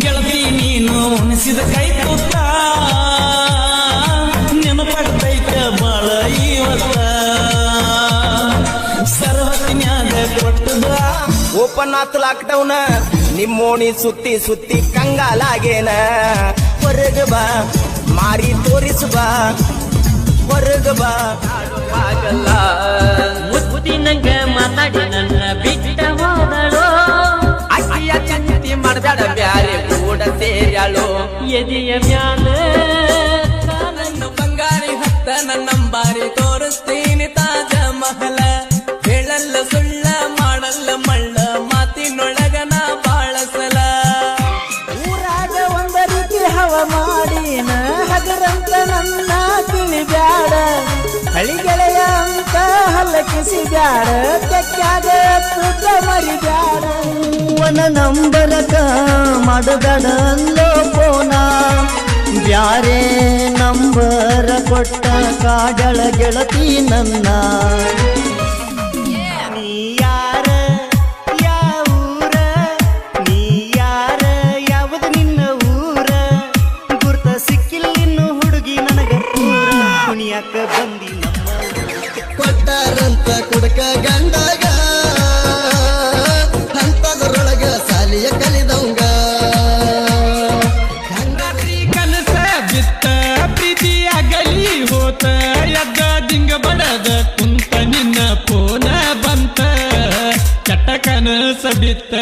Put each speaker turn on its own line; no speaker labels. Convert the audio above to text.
ಗೆಳತಿ ನೀನು ಉಣಿಸಿದ ಕೈ ತುತ್ತ ನೆನಪಾಗ್ತೈತ ಬಾಳ ಇವತ್ತ ಸರ್ವಜ್ಞಾಗ ಕೊಟ್ಟದ
ಓಪನ್ ಆತ್ ಲಾಕ್ಡೌನ್ ನಿಮ್ಮೋಣಿ ಸುತ್ತಿ ಸುತ್ತಿ ಕಂಗಾಲಾಗೇನ ಹೊರಗ ಬಾ ಮಾರಿ ತೋರಿಸು ಬಾ ಹೊರಗ ಬಾ
ಆಗಲ್ಲ ಮುತ್ತಿನಂಗ ಮಾತಾಡಿ ನನ್ನ ಬಿಟ್ಟ ಹೋದಳು
ಅಕ್ಕಿಯ ಚಿಂತಿ ಮಾಡಬೇಡ ಬ್ಯಾರೆ ಕೂಡ ಸೇರ್ಯಾಳು
ಎದೆಯ ಮ್ಯಾಲ
ನನ್ನ ಬಂಗಾರಿ ಹತ್ತ ನನ್ನಂಬಾರಿ ತೋರಿಸ್ತೀನಿ ತಾಜ ಮಹಲ ಹೇಳಲ್ಲ ಸುಳ್ಳ ಮಾಡಲ್ಲ ಮಳ್ಳ ಮಾತಿನೊಳಗನ ಬಾಳ ಸಲ
ಊರಾಗ ಒಂದ ರೀತಿ ಹವ ಮಾಡಿನ ಹಗರಂತ ನನ್ನ ತಿಳಿಬ್ಯಾಡ ಹಳಿಗೆಳೆಯ ಅಂತ ಹಲ್ಲಕಿಸಿ ಬ್ಯಾಡ ತೆಕ್ಕಾಗ ತುಟ್ಟ ಮರಿಬ್ಯಾಡ ವನ ನಂಬರಕ ಮಾಡಬೇಡ ಅಲ್ಲೋ ಫೋನ ಬ್ಯಾರೆ ನಂಬರ ಕೊಟ್ಟ ಕಾಡಳ ಗೆಳತಿ ನನ್ನ ನೀ ಯಾರ ಯಾವೂರ ನೀ ಯಾರ ಯಾವುದು ನಿನ್ನ ಊರ ಗುರ್ತ ಸಿಕ್ಕಿಲ್ಲ ಇನ್ನು ಹುಡುಗಿ ನನಗ ಪೂರ ಕುಣಿಯಾಕ ಬಂದಿ ನಮ್ಮ
ಕೊಟ್ಟಾರಂತ ಕುಡಕ ಗಂಡಾಗ ಅಂತದ್ರೊಳಗ ಸಾಲಿಯ ಕಲಿದವಂಗ
ಹಂಗಾದ್ರಿ ಕನಸ ಬಿತ್ತ ಪ್ರೀತಿ ಆಗಲಿ ಹೋತ ಎದ್ದ ದಿಂಗ ಬಡದ ಕುಂತ ನಿನ್ನ ಪೋನ ಬಂತ ಕೆಟ್ಟ ಕನಸ ಬಿತ್ತ